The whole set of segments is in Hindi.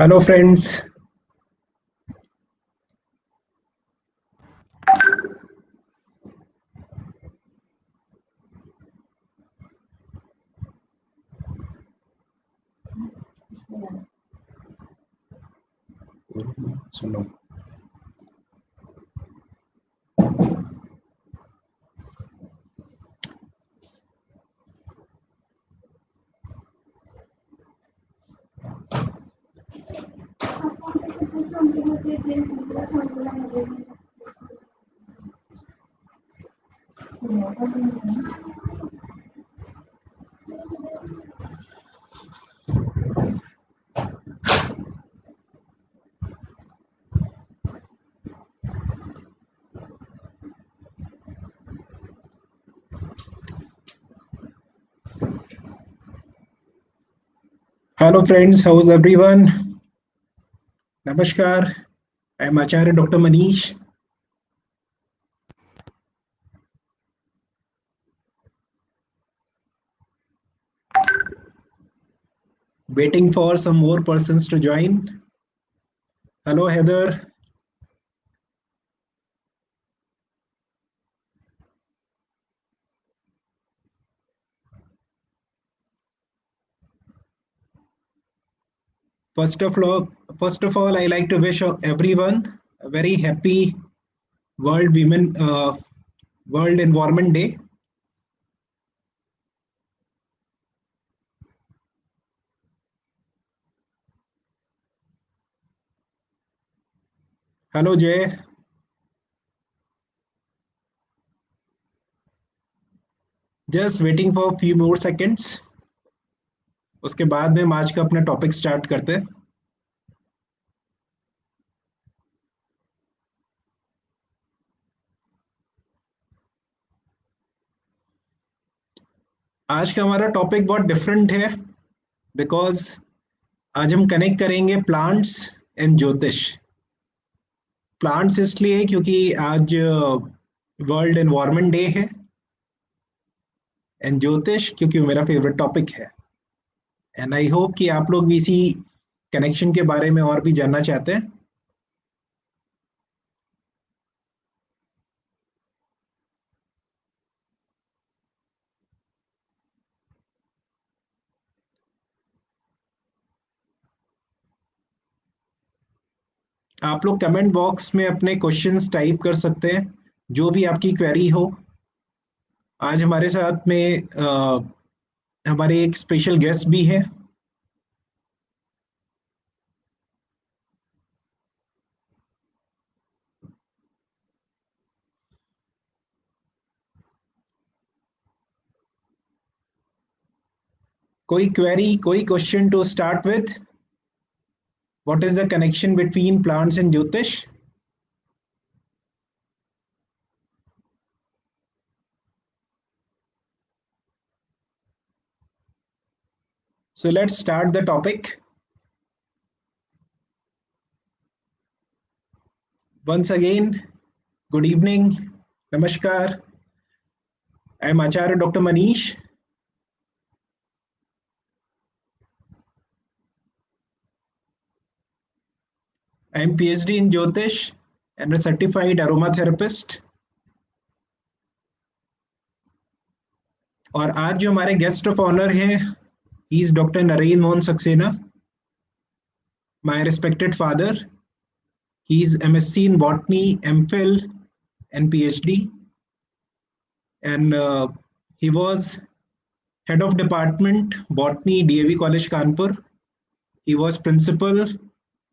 Hello friends. सुनो। Hello friends, how's everyone? Namaskar. I am Acharya Dr. Manish. Waiting for some more persons to join. Hello Heather. First of all, I like to wish everyone a very happy World Environment Day. Hello Jay. Just waiting for a few more seconds. उसके बाद में हम आज का अपना टॉपिक स्टार्ट करते हैं. आज का हमारा टॉपिक बहुत डिफरेंट है बिकॉज आज हम कनेक्ट करेंगे प्लांट्स एंड ज्योतिष. प्लांट्स इसलिए क्योंकि आज वर्ल्ड एनवायरनमेंट डे है एंड ज्योतिष क्योंकि वो मेरा फेवरेट टॉपिक है. एंड आई होप कि आप लोग भी इसी कनेक्शन के बारे में और भी जानना चाहते हैं. आप लोग कमेंट बॉक्स में अपने क्वेश्चंस टाइप कर सकते हैं, जो भी आपकी क्वेरी हो. आज हमारे साथ में हमारे एक स्पेशल गेस्ट भी है. कोई क्वेरी, कोई question to start with? What is the connection between plants and jyotish? So let's start the topic. Once again, good evening, namaskar. I am Acharya Dr. Manish. I am PhD in Jyotish and a certified aromatherapist. और आज जो हमारे गेस्ट ऑफ ऑनर हैं, he is Dr. Naren Mohan Saxena, my respected father. He is MSc in Botany, MPhil, and PhD. And he was head of department Botany, DAV College, Kanpur. He was principal,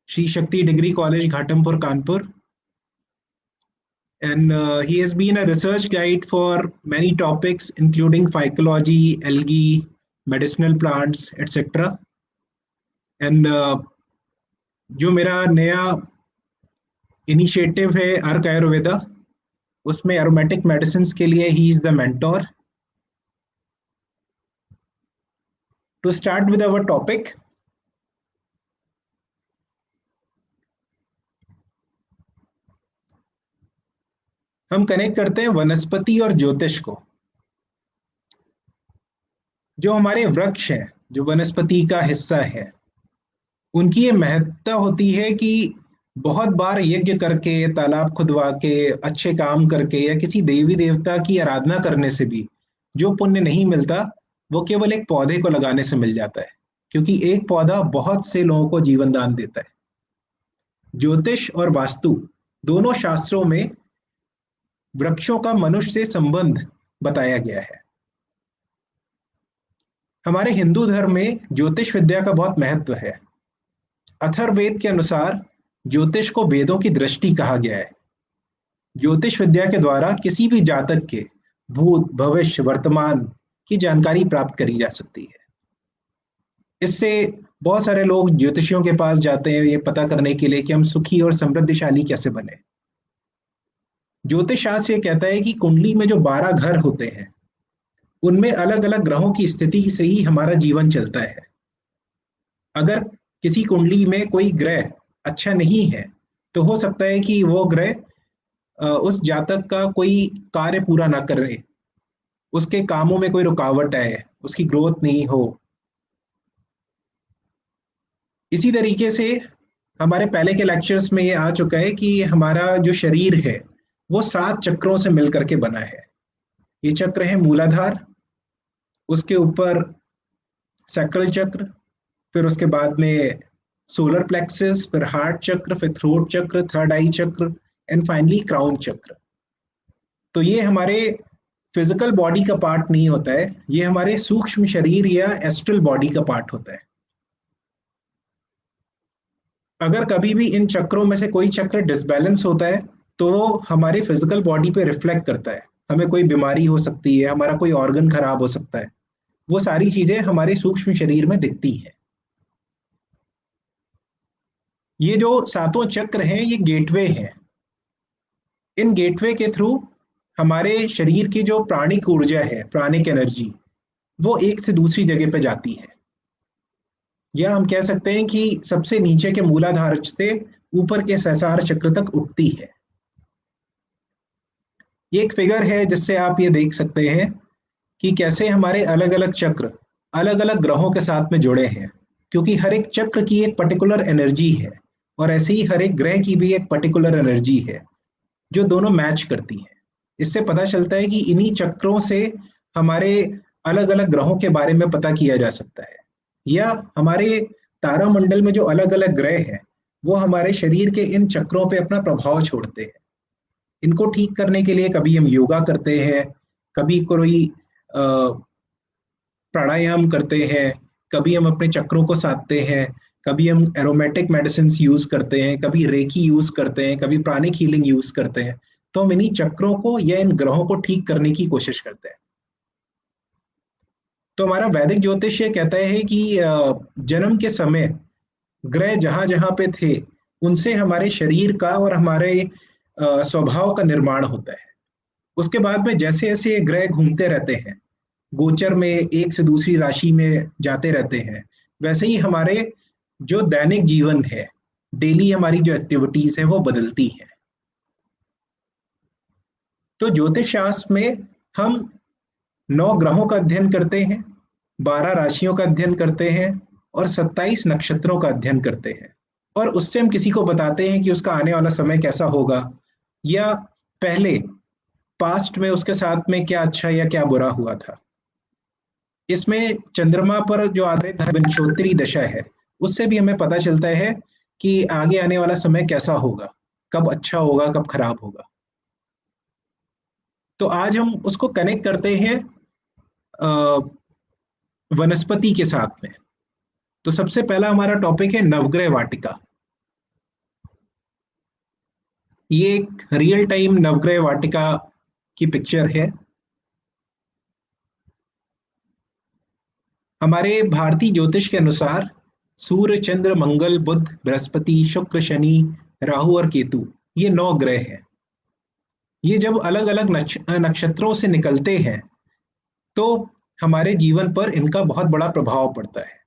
Shri Shakti Degree College, Ghatampur, Kanpur. And he has been a research guide for many topics, including phycology, algae, medicinal plants, etc. And जो मेरा नया इनिशिएटिव है अर्क आयुर्वेदा, उसमें एरोमेटिक मेडिसिन के लिए he is the mentor. To start with our topic, हम कनेक्ट करते हैं वनस्पति और ज्योतिष को. जो हमारे वृक्ष हैं, जो वनस्पति का हिस्सा है, उनकी ये महत्ता होती है कि बहुत बार यज्ञ करके, तालाब खुदवा के, अच्छे काम करके या किसी देवी देवता की आराधना करने से भी जो पुण्य नहीं मिलता, वो केवल एक पौधे को लगाने से मिल जाता है, क्योंकि एक पौधा बहुत से लोगों को जीवन दान देता है। ज्योतिष और वास्तु दोनों शास्त्रों में वृक्षों का मनुष्य से संबंध बताया गया है। हमारे हिंदू धर्म में ज्योतिष विद्या का बहुत महत्व है। अथर्ववेद के अनुसार ज्योतिष को वेदों की दृष्टि कहा गया है। ज्योतिष विद्या के द्वारा किसी भी जातक के भूत, भविष्य, वर्तमान की जानकारी प्राप्त करी जा सकती है। इससे बहुत सारे लोग ज्योतिषियों के पास जाते हैं ये पता करने के लिए कि हम सुखी और समृद्धशाली कैसे बने। ज्योतिष शास्त्र ये कहता है कि कुंडली में जो 12 घर होते हैं, उनमें अलग अलग ग्रहों की स्थिति से ही हमारा जीवन चलता है। अगर किसी कुंडली में कोई ग्रह अच्छा नहीं है, तो हो सकता है कि वो ग्रह उस जातक का कोई कार्य पूरा ना करे, उसके कामों में कोई रुकावट आए, उसकी ग्रोथ नहीं हो। इसी तरीके से हमारे पहले के लेक्चर्स में ये आ चुका है कि हमारा जो शरीर है वो 7 चक्रों से मिलकर के बना है। ये चक्र है मूलाधार, उसके ऊपर सैक्रल चक्र, फिर उसके बाद में सोलर प्लेक्सस, फिर हार्ट चक्र, फिर थ्रोट चक्र, थर्ड आई चक्र एंड फाइनली क्राउन चक्र। तो ये हमारे फिजिकल बॉडी का पार्ट नहीं होता है, ये हमारे सूक्ष्म शरीर या एस्ट्रल बॉडी का पार्ट होता है। अगर कभी भी इन चक्रों में से कोई चक्र डिसबैलेंस होता है तो वो हमारे फिजिकल बॉडी पे रिफ्लेक्ट करता है। हमें कोई बीमारी हो सकती है, हमारा कोई ऑर्गन खराब हो सकता है, वो सारी चीजें हमारे सूक्ष्म शरीर में दिखती हैं। ये जो 7 चक्र हैं ये गेटवे हैं। इन गेटवे के थ्रू हमारे शरीर की जो प्राणिक ऊर्जा है, प्राणिक एनर्जी, वो एक से दूसरी जगह पे जाती है। या हम कह सकते हैं कि सबसे नीचे के मूलाधार से ऊपर के सहस्रार चक्र तक उठती है। ये एक फिगर है जिससे आप ये देख सकते हैं कि कैसे हमारे अलग अलग चक्र अलग अलग ग्रहों के साथ में जुड़े हैं, क्योंकि हर एक चक्र की एक पर्टिकुलर एनर्जी है और ऐसे ही हर एक ग्रह की भी एक पर्टिकुलर एनर्जी है जो दोनों मैच करती है। इससे पता चलता है कि इन्हीं चक्रों से हमारे अलग अलग ग्रहों के बारे में पता किया जा सकता है, या हमारे तारामंडल में जो अलग अलग ग्रह हैं वो हमारे शरीर के इन चक्रों पे अपना प्रभाव छोड़ते हैं। इनको ठीक करने के लिए कभी हम योगा करते हैं, कभी कोई प्राणायाम करते हैं, कभी हम अपने चक्रों को साधते हैं, कभी हम एरोमेटिक मेडिसिन यूज करते हैं, कभी रेकी यूज करते हैं, कभी प्राणिक हीलिंग यूज करते हैं। तो हम इन्हीं चक्रों को या इन ग्रहों को ठीक करने की कोशिश करते हैं। तो हमारा वैदिक ज्योतिष ये कहता है कि जन्म के समय ग्रह जहां जहां पे थे उनसे हमारे शरीर का और हमारे स्वभाव का निर्माण होता है। उसके बाद में जैसे जैसे ये ग्रह घूमते रहते हैं, गोचर में एक से दूसरी राशि में जाते रहते हैं, वैसे ही हमारे जो दैनिक जीवन है, डेली हमारी जो एक्टिविटीज है वो बदलती हैं। तो ज्योतिष शास्त्र में हम 9 ग्रहों का अध्ययन करते हैं, 12 राशियों का अध्ययन करते हैं और 27 नक्षत्रों का अध्ययन करते हैं। और उससे हम किसी को बताते हैं कि उसका आने वाला समय कैसा होगा, या पहले पास्ट में उसके साथ में क्या अच्छा या क्या बुरा हुआ था। इसमें चंद्रमा पर जो आधारित विंशोत्तरी दशा है उससे भी हमें पता चलता है कि आगे आने वाला समय कैसा होगा, कब अच्छा होगा, कब खराब होगा। तो आज हम उसको कनेक्ट करते हैं वनस्पति के साथ में। तो सबसे पहला हमारा टॉपिक है नवग्रह वाटिका। ये एक रियल टाइम नवग्रह वाटिका की पिक्चर है। हमारे भारतीय ज्योतिष के अनुसार सूर्य, चंद्र, मंगल, बुध, बृहस्पति, शुक्र, शनि, राहु और केतु, ये 9 ग्रह हैं। ये जब अलग अलग नक्षत्रों से निकलते हैं तो हमारे जीवन पर इनका बहुत बड़ा प्रभाव पड़ता है।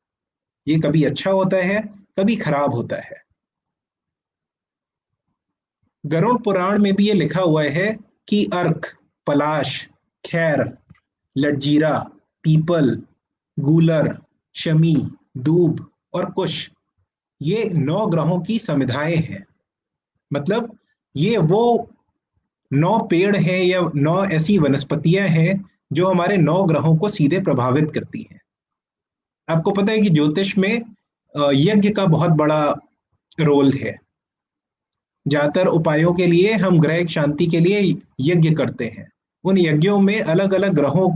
ये कभी अच्छा होता है, कभी खराब होता है। गरुड़ पुराण में भी ये लिखा हुआ है कि अर्क, पलाश, खैर, लटजीरा, पीपल, गूलर, शमी, दूब और कुश, ये 9 ग्रहों की समिधाएं हैं। मतलब ये वो 9 पेड़ हैं या 9 ऐसी वनस्पतियां हैं जो हमारे 9 ग्रहों को सीधे प्रभावित करती हैं। आपको पता है कि ज्योतिष में यज्ञ का बहुत बड़ा रोल है। ज्यादातर उपायों के लिए हम ग्रह शांति के लिए यज्ञ करते हैं। उन यज्ञों में अलग अलग ग्रहों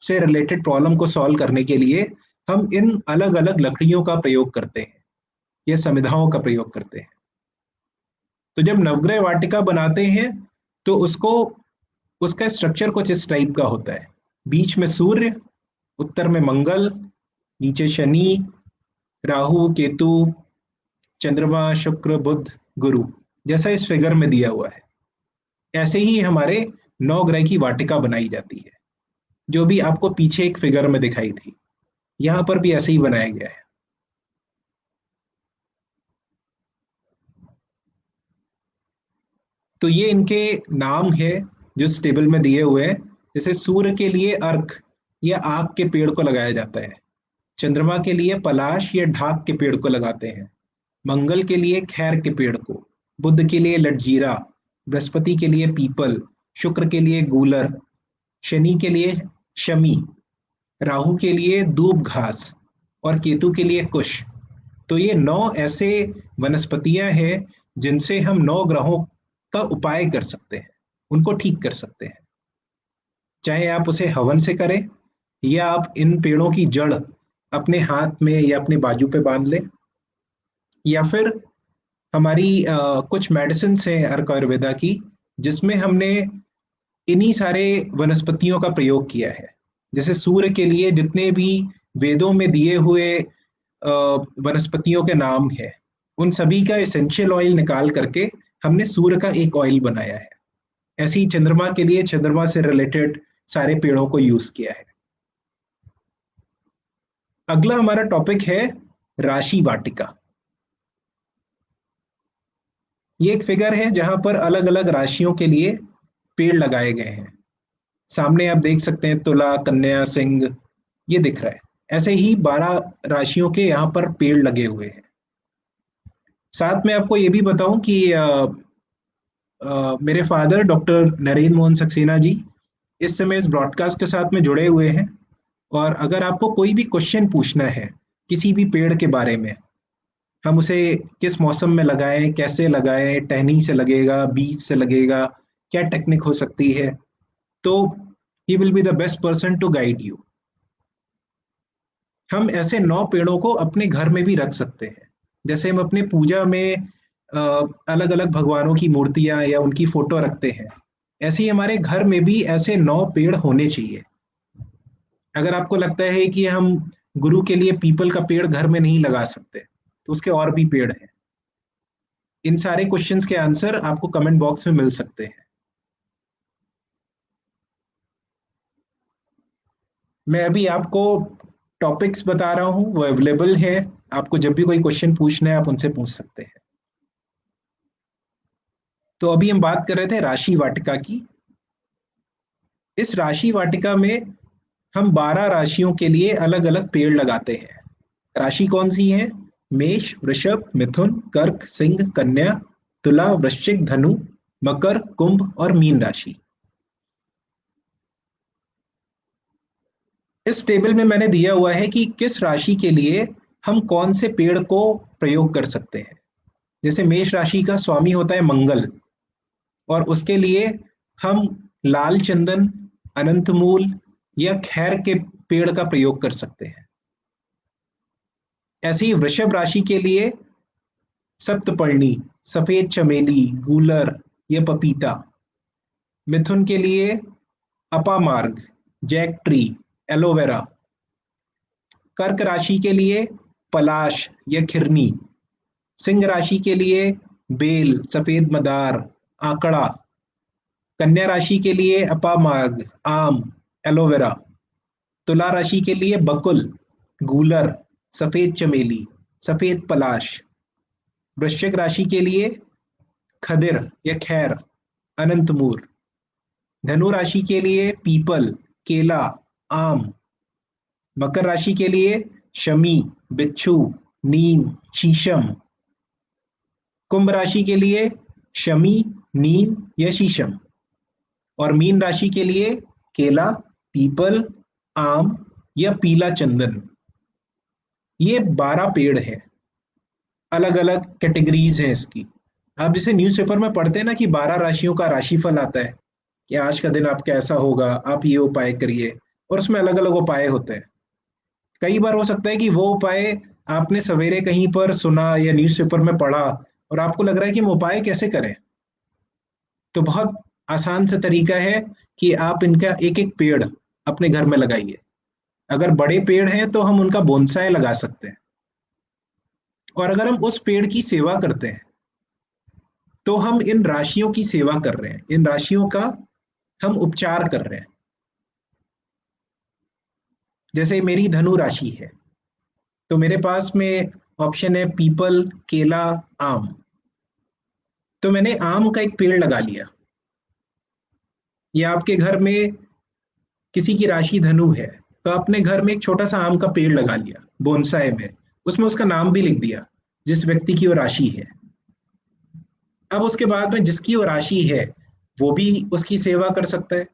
से रिलेटेड प्रॉब्लम को सॉल्व करने के लिए हम इन अलग अलग लकड़ियों का प्रयोग करते हैं या समिधाओं का प्रयोग करते हैं। तो जब नवग्रह वाटिका बनाते हैं तो उसको उसका स्ट्रक्चर कुछ इस टाइप का होता है। बीच में सूर्य, उत्तर में मंगल, नीचे शनि, राहु, केतु, चंद्रमा, शुक्र, बुध, गुरु, जैसा इस फिगर में दिया हुआ है। ऐसे ही हमारे 9 ग्रह की वाटिका बनाई जाती है, जो भी आपको पीछे एक फिगर में दिखाई थी। यहां पर भी ऐसे ही बनाया गया है। तो ये इनके नाम है जो इस टेबल में दिए हुए हैं। जैसे सूर्य के लिए अर्क या आक के पेड़ को लगाया जाता है। चंद्रमा के लिए पलाश या ढाक के पेड़ को लगाते हैं। मंगल के लिए खैर के पेड़ को। बुध के लिए लटजीरा। बृहस्पति के लिए पीपल। शुक्र के लिए गूलर। शनि के लिए शमी। राहु के लिए दूब घास और केतु के लिए कुश। तो ये 9 ऐसे वनस्पतियां हैं जिनसे हम 9 ग्रहों का उपाय कर सकते हैं, उनको ठीक कर सकते हैं। चाहे आप उसे हवन से करें या आप इन पेड़ों की जड़ अपने हाथ में या अपने बाजू पे बांध लें, या फिर हमारी कुछ मेडिसिन हैं अर्क आयुर्वेदा की, जिसमें हमने इन्हीं सारे वनस्पतियों का प्रयोग किया है। जैसे सूर्य के लिए जितने भी वेदों में दिए हुए वनस्पतियों के नाम है, उन सभी का एसेंशियल ऑयल निकाल करके हमने सूर्य का एक ऑयल बनाया है। ऐसे ही चंद्रमा के लिए चंद्रमा से रिलेटेड सारे पेड़ों को यूज किया है। अगला हमारा टॉपिक है राशि वाटिका। ये एक फिगर है जहां पर अलग अलग राशियों के लिए पेड़ लगाए गए हैं। सामने आप देख सकते हैं तुला, कन्या, सिंह, ये दिख रहा है। ऐसे ही 12 राशियों के यहाँ पर पेड़ लगे हुए हैं। साथ में आपको ये भी बताऊं कि मेरे फादर डॉक्टर नरेंद्र मोहन सक्सेना जी इस समय इस ब्रॉडकास्ट के साथ में जुड़े हुए हैं। और अगर आपको कोई भी क्वेश्चन पूछना है किसी भी पेड़ के बारे में, हम उसे किस मौसम में लगाएं, कैसे लगाएं, टहनी से लगेगा, बीज से लगेगा, क्या टेक्निक हो सकती है, तो he will be the best person to guide you. हम ऐसे 9 पेड़ों को अपने घर में भी रख सकते हैं। जैसे हम अपने पूजा में अलग अलग भगवानों की मूर्तियां या उनकी फोटो रखते हैं, ऐसे ही हमारे घर में भी ऐसे 9 पेड़ होने चाहिए। अगर आपको लगता है कि हम गुरु के लिए पीपल का पेड़ घर में नहीं लगा सकते, तो उसके और भी पेड़ हैं। इन सारे क्वेश्चंस के आंसर आपको कमेंट बॉक्स में मिल सकते हैं। मैं अभी आपको टॉपिक्स बता रहा हूं, वो अवेलेबल है। आपको जब भी कोई क्वेश्चन पूछना है आप उनसे पूछ सकते हैं। तो अभी हम बात कर रहे थे राशि वाटिका की। इस राशि वाटिका में हम 12 राशियों के लिए अलग अलग पेड़ लगाते हैं। राशि कौन सी है? मेष, वृषभ, मिथुन, कर्क, सिंह, कन्या, तुला, वृश्चिक, धनु, मकर, कुंभ और मीन राशि। इस टेबल में मैंने दिया हुआ है कि किस राशि के लिए हम कौन से पेड़ को प्रयोग कर सकते हैं। जैसे मेष राशि का स्वामी होता है मंगल, और उसके लिए हम लाल चंदन, अनंत मूल या खैर के पेड़ का प्रयोग कर सकते हैं। ऐसे ही वृषभ राशि के लिए सप्तपर्णी, सफेद चमेली, गूलर या पपीता। मिथुन के लिए अपामार्ग, जैक ट्री, एलोवेरा। कर्क राशि के लिए पलाश या खिरनी। सिंह राशि के लिए बेल, सफेद मदार, आंकड़ा। कन्या राशि के लिए अपामार्ग, आम, एलोवेरा। तुला राशि के लिए बकुल, गूलर, सफेद चमेली, सफेद पलाश। वृश्चिक राशि के लिए खदिर या खैर, अनंतमूर। धनु राशि के लिए पीपल, केला, आम। मकर राशि के लिए शमी, बिच्छू, नीम, शीशम। कुंभ राशि के लिए शमी, नीम या शीशम, और मीन राशि के लिए केला, पीपल, आम या पीला चंदन। ये 12 पेड़ है, अलग अलग कैटेगरीज हैं इसकी। आप जैसे न्यूज़पेपर में पढ़ते हैं ना कि 12 राशियों का राशिफल आता है कि आज का दिन आपका ऐसा होगा, आप ये उपाय करिए, और उसमें अलग अलग उपाय होते हैं। कई बार हो सकता है कि वो उपाय आपने सवेरे कहीं पर सुना या न्यूज़पेपर में पढ़ा और आपको लग रहा है कि हम उपाय कैसे करें। तो बहुत आसान सा तरीका है कि आप इनका एक एक पेड़ अपने घर में लगाइए। अगर बड़े पेड़ हैं तो हम उनका बोनसाई लगा सकते हैं, और अगर हम उस पेड़ की सेवा करते हैं तो हम इन राशियों की सेवा कर रहे हैं, इन राशियों का हम उपचार कर रहे हैं। जैसे मेरी धनु राशि है तो मेरे पास में ऑप्शन है पीपल, केला, आम। तो मैंने आम का एक पेड़ लगा लिया, या आपके घर में किसी की राशि धनु है तो अपने घर में एक छोटा सा आम का पेड़ लगा लिया बोनसाई में, उसमें उसका नाम भी लिख दिया जिस व्यक्ति की वो राशि है। अब उसके बाद में जिसकी वो राशि है वो भी उसकी सेवा कर सकता है।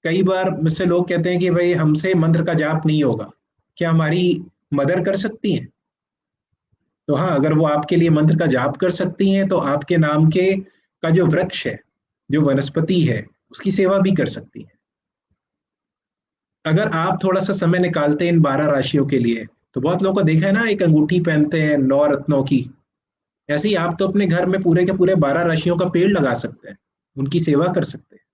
कई बार मुझसे लोग कहते हैं कि भाई हमसे मंत्र का जाप नहीं होगा, क्या हमारी मदर कर सकती हैं? तो हाँ, अगर वो आपके लिए मंत्र का जाप कर सकती हैं तो आपके नाम के का जो वृक्ष है, जो वनस्पति है, उसकी सेवा भी कर सकती हैं। अगर आप थोड़ा सा समय निकालते हैं इन 12 राशियों के लिए, तो बहुत लोगों को देखा है ना, एक अंगूठी पहनते हैं 9 रत्नों की। ऐसे ही आप तो अपने घर में पूरे के पूरे 12 राशियों का पेड़ लगा सकते हैं, उनकी सेवा कर सकते हैं।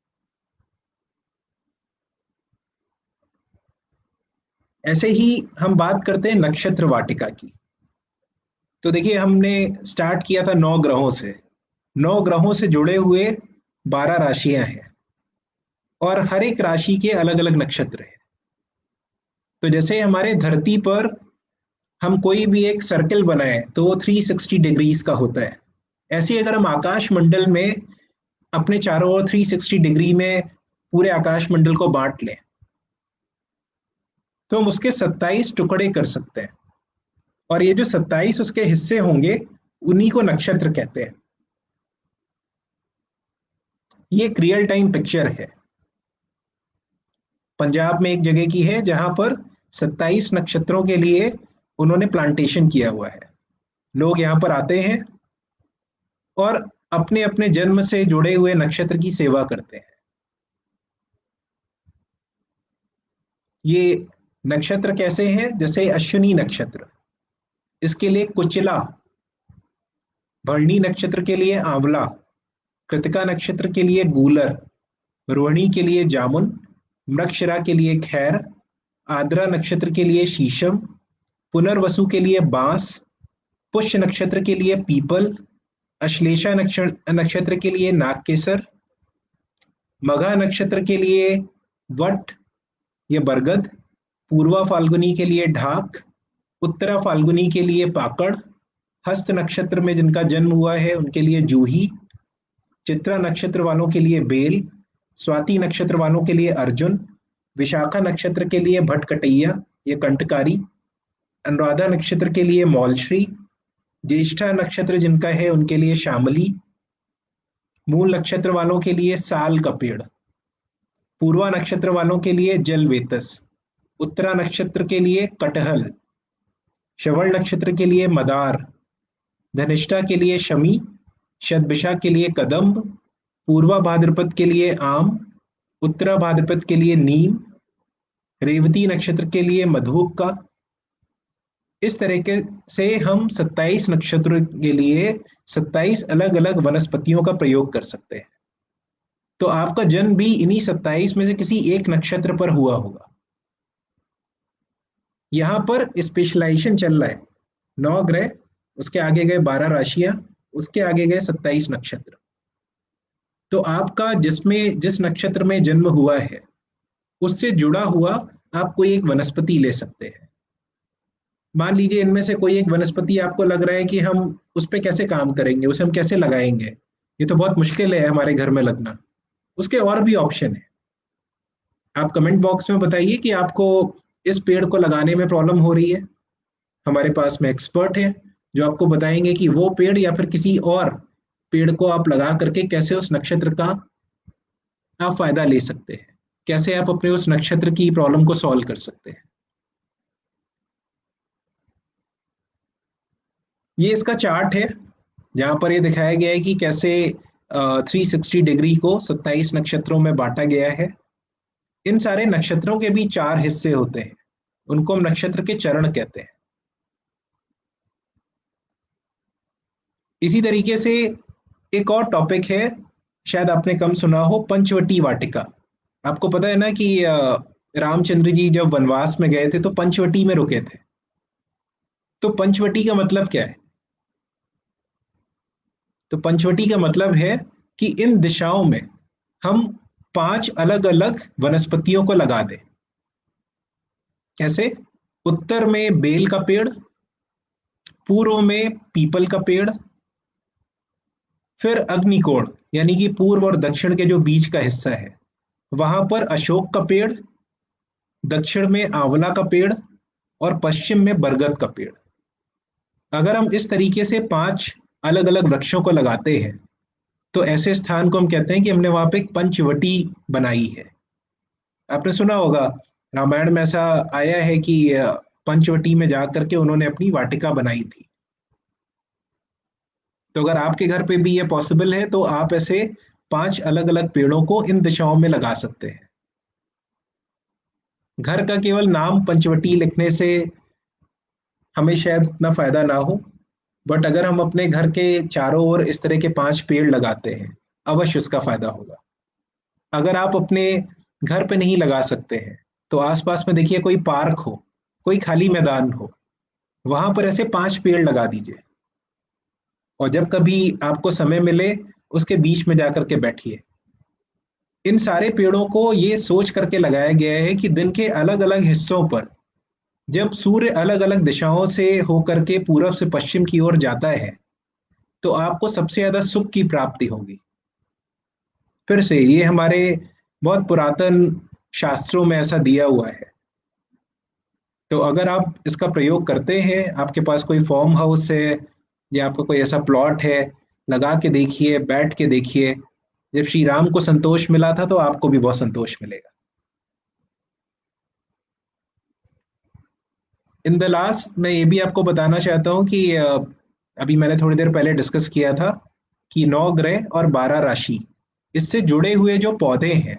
ऐसे ही हम बात करते हैं नक्षत्र वाटिका की। तो देखिए, हमने स्टार्ट किया था 9 ग्रहों से। 9 ग्रहों से जुड़े हुए 12 राशियां हैं, और हर एक राशि के अलग अलग नक्षत्र हैं। तो जैसे हमारे धरती पर हम कोई भी एक सर्कल बनाए तो वो 360 डिग्रीज का होता है। ऐसे ही अगर हम आकाश मंडल में अपने चारों ओर 360 डिग्री में पूरे आकाश मंडल को बांट लें तो हम उसके 27 टुकड़े कर सकते हैं, और ये जो 27 उसके हिस्से होंगे उन्हीं को नक्षत्र कहते हैं। ये एक रियल टाइम पिक्चर है, पंजाब में एक जगह की है जहां पर 27 नक्षत्रों के लिए उन्होंने प्लांटेशन किया हुआ है। लोग यहाँ पर आते हैं और अपने अपने जन्म से जुड़े हुए नक्षत्र की सेवा करते हैं। ये नक्षत्र कैसे हैं? जैसे अश्विनी नक्षत्र, इसके लिए कुचिला। भरणी नक्षत्र के लिए आंवला। कृतिका नक्षत्र के लिए गूलर। रोहिणी के लिए जामुन। मृगशिरा के लिए खैर। आद्रा नक्षत्र के लिए शीशम। पुनर्वसु के लिए बांस। पुष्य नक्षत्र के लिए पीपल। अश्लेषा नक्षत्र के लिए नागकेसर। मघा नक्षत्र के लिए वट या बरगद। पूर्वा फाल्गुनी के लिए ढाक। उत्तरा फाल्गुनी के लिए पाकड़। हस्त नक्षत्र में जिनका जन्म हुआ है उनके लिए जूही। चित्रा नक्षत्र वालों के लिए बेल। स्वाति नक्षत्र वालों के लिए अर्जुन। विशाखा नक्षत्र के लिए भटकटैया या कंटकारी। अनुराधा नक्षत्र के लिए मौलश्री। ज्येष्ठा नक्षत्र जिनका है उनके लिए शामली। मूल नक्षत्र वालों के लिए साल का पेड़। पूर्वा नक्षत्र वालों के लिए जलवेतस। उत्तरा नक्षत्र के लिए कटहल। श्रवण नक्षत्र के लिए मदार। धनिष्ठा के लिए शमी। शतभिषा के लिए कदम्ब। पूर्वा भाद्रपद के लिए आम। उत्तरा भाद्रपद के लिए नीम। रेवती नक्षत्र के लिए मधुका। इस तरीके से हम 27 नक्षत्र के लिए 27 अलग अलग वनस्पतियों का प्रयोग कर सकते हैं। तो आपका जन्म भी इन्हीं 27 में से किसी एक नक्षत्र पर हुआ होगा। यहां पर स्पेशलाइजेशन चल रहा है, 9 ग्रह, उसके आगे गए 12 राशियां, उसके आगे गए 27 नक्षत्र। तो आपका जिसमें जिस नक्षत्र में जन्म हुआ है उससे जुड़ा हुआ आप कोई एक वनस्पति ले सकते हैं। मान लीजिए इनमें से कोई एक वनस्पति आपको लग रहा है कि हम उस पर कैसे काम करेंगे, उसे हम कैसे लगाएंगे, ये तो बहुत मुश्किल है हमारे घर में लगना। उसके और भी ऑप्शन है। आप कमेंट बॉक्स में बताइए कि आपको इस पेड़ को लगाने में प्रॉब्लम हो रही है। हमारे पास में एक्सपर्ट है जो आपको बताएंगे कि वो पेड़ या फिर किसी और पेड़ को आप लगा करके कैसे उस नक्षत्र का आप फायदा ले सकते हैं, कैसे आप अपने उस नक्षत्र की प्रॉब्लम को सॉल्व कर सकते हैं। ये इसका चार्ट है जहां पर ये दिखाया गया है कि कैसे 360 डिग्री को 27 नक्षत्रों में बांटा गया है। इन सारे नक्षत्रों के भी 4 हिस्से होते हैं, उनको हम नक्षत्र के चरण कहते हैं। इसी तरीके से एक और टॉपिक है, शायद आपने कम सुना हो, पंचवटी वाटिका। आपको पता है ना कि रामचंद्र जी जब वनवास में गए थे तो पंचवटी में रुके थे। तो पंचवटी का मतलब क्या है? तो पंचवटी का मतलब है कि इन दिशाओं में हम 5 अलग अलग वनस्पतियों को लगा दें। कैसे? उत्तर में बेल का पेड़, पूर्व में पीपल का पेड़, फिर अग्निकोण यानी कि पूर्व और दक्षिण के जो बीच का हिस्सा है वहां पर अशोक का पेड़, दक्षिण में आंवला का पेड़ और पश्चिम में बरगद का पेड़। अगर हम इस तरीके से 5 अलग अलग वृक्षों को लगाते हैं तो ऐसे स्थान को हम कहते हैं कि हमने वहां पे एक पंचवटी बनाई है। आपने सुना होगा रामायण में ऐसा आया है कि पंचवटी में जाकर के उन्होंने अपनी वाटिका बनाई थी। तो अगर आपके घर पे भी ये पॉसिबल है तो आप ऐसे 5 अलग अलग पेड़ों को इन दिशाओं में लगा सकते हैं। घर का केवल नाम पंचवटी लिखने से हमें शायद उतना फायदा ना हो, बट अगर हम अपने घर के चारों ओर इस तरह के 5 पेड़ लगाते हैं अवश्य उसका फायदा होगा। अगर आप अपने घर पे नहीं लगा सकते हैं तो आसपास में देखिए कोई पार्क हो, कोई खाली मैदान हो, वहां पर ऐसे 5 पेड़ लगा दीजिए और जब कभी आपको समय मिले उसके बीच में जाकर के बैठिए। इन सारे पेड़ों को ये सोच करके लगाया गया है कि दिन के अलग अलग हिस्सों पर जब सूर्य अलग अलग दिशाओं से होकर के पूरब से पश्चिम की ओर जाता है तो आपको सबसे ज्यादा सुख की प्राप्ति होगी। फिर से ये हमारे बहुत पुरातन शास्त्रों में ऐसा दिया हुआ है। तो अगर आप इसका प्रयोग करते हैं, आपके पास कोई फार्म हाउस है या आपका कोई ऐसा प्लॉट है, लगा के देखिए, बैठ के देखिए। जब श्री राम को संतोष मिला था तो आपको भी बहुत संतोष मिलेगा। इन द लास्ट मैं ये भी आपको बताना चाहता हूँ कि अभी मैंने थोड़ी देर पहले डिस्कस किया था कि 9 ग्रह और 12 राशि, इससे जुड़े हुए जो पौधे हैं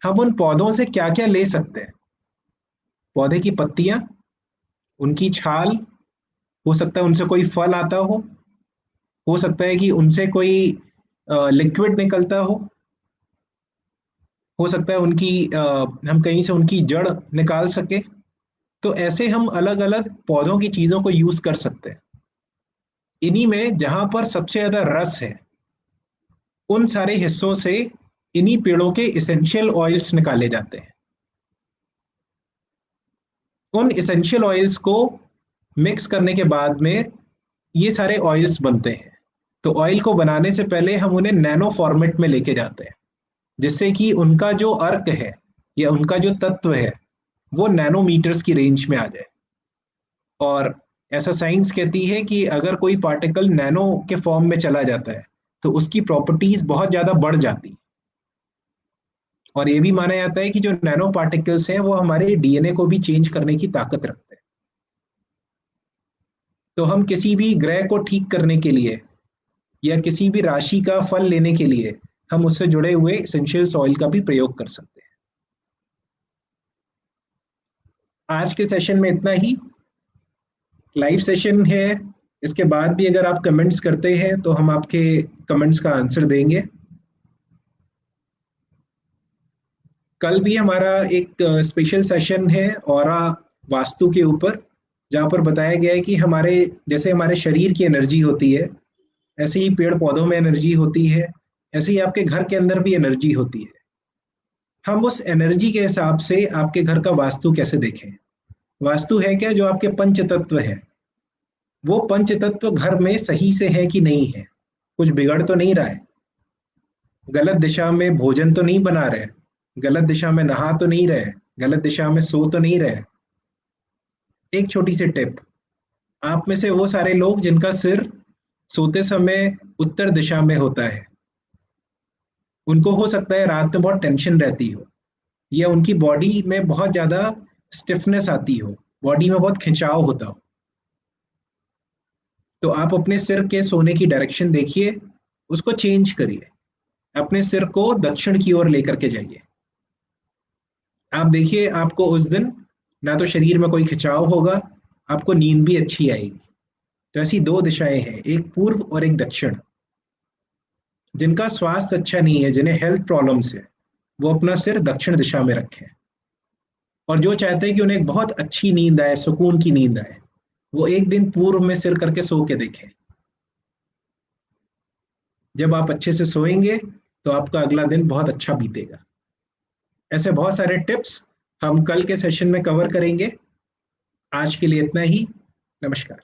हम उन पौधों से क्या क्या ले सकते हैं। पौधे की पत्तियां, उनकी छाल, हो सकता है उनसे कोई फल आता हो सकता है कि उनसे कोई लिक्विड निकलता हो सकता है उनकी हम कहीं से उनकी जड़ निकाल सके। तो ऐसे हम अलग अलग पौधों की चीजों को यूज कर सकते हैं। इन्हीं में जहां पर सबसे ज्यादा रस है उन सारे हिस्सों से इन्हीं पेड़ों के इसेंशियल ऑयल्स निकाले जाते हैं। उन इसेंशियल ऑयल्स को मिक्स करने के बाद में ये सारे ऑयल्स बनते हैं। तो ऑयल को बनाने से पहले हम उन्हें नैनो फॉर्मेट में लेके जाते हैं जिससे कि उनका जो अर्क है या उनका जो तत्व है वो नैनोमीटर्स की रेंज में आ जाए। और ऐसा साइंस कहती है कि अगर कोई पार्टिकल नैनो के फॉर्म में चला जाता है तो उसकी प्रॉपर्टीज बहुत ज्यादा बढ़ जाती। और ये भी माना जाता है कि जो नैनो पार्टिकल्स हैं वो हमारे डीएनए को भी चेंज करने की ताकत रखते हैं। तो हम किसी भी ग्रह को ठीक करने के लिए या किसी भी राशि का फल लेने के लिए हम उससे जुड़े हुए एसेंशियल ऑयल का भी प्रयोग कर सकते हैं। आज के सेशन में इतना ही। लाइव सेशन है, इसके बाद भी अगर आप कमेंट्स करते हैं तो हम आपके कमेंट्स का आंसर देंगे। कल भी हमारा एक स्पेशल सेशन है ऑरा वास्तु के ऊपर, जहाँ पर बताया गया है कि हमारे जैसे हमारे शरीर की एनर्जी होती है ऐसे ही पेड़ पौधों में एनर्जी होती है, ऐसे ही आपके घर के अंदर भी एनर्जी होती है। हम उस एनर्जी के हिसाब से आपके घर का वास्तु कैसे देखें। वास्तु है क्या? जो आपके पंच तत्व है, वो पंच तत्व घर में सही से है कि नहीं है, कुछ बिगड़ तो नहीं रहा है, गलत दिशा में भोजन तो नहीं बना रहे, गलत दिशा में नहा तो नहीं रहे, गलत दिशा में सो तो नहीं रहे। एक छोटी सी टिप, आप में से वो सारे लोग जिनका सिर सोते समय उत्तर दिशा में होता है, उनको हो सकता है रात में बहुत टेंशन रहती हो, या उनकी बॉडी में बहुत ज्यादा स्टिफनेस आती हो, बॉडी में बहुत खिंचाव होता हो। तो आप अपने सिर के सोने की डायरेक्शन देखिए, उसको चेंज करिए, अपने सिर को दक्षिण की ओर लेकर के जाइए। आप देखिए, आपको उस दिन ना तो शरीर में कोई खिंचाव होगा, आपको नींद भी अच्छी आएगी। तो ऐसी दो दिशाएं हैं, एक पूर्व और एक दक्षिण। जिनका स्वास्थ्य अच्छा नहीं है, जिन्हें हेल्थ प्रॉब्लम्स है, वो अपना सिर दक्षिण दिशा में रखें। और जो चाहते हैं कि उन्हें एक बहुत अच्छी नींद आए, सुकून की नींद आए, वो एक दिन पूर्व में सिर करके सो के देखें। जब आप अच्छे से सोएंगे तो आपका अगला दिन बहुत अच्छा बीतेगा। ऐसे बहुत सारे टिप्स हम कल के सेशन में कवर करेंगे। आज के लिए इतना ही। नमस्कार।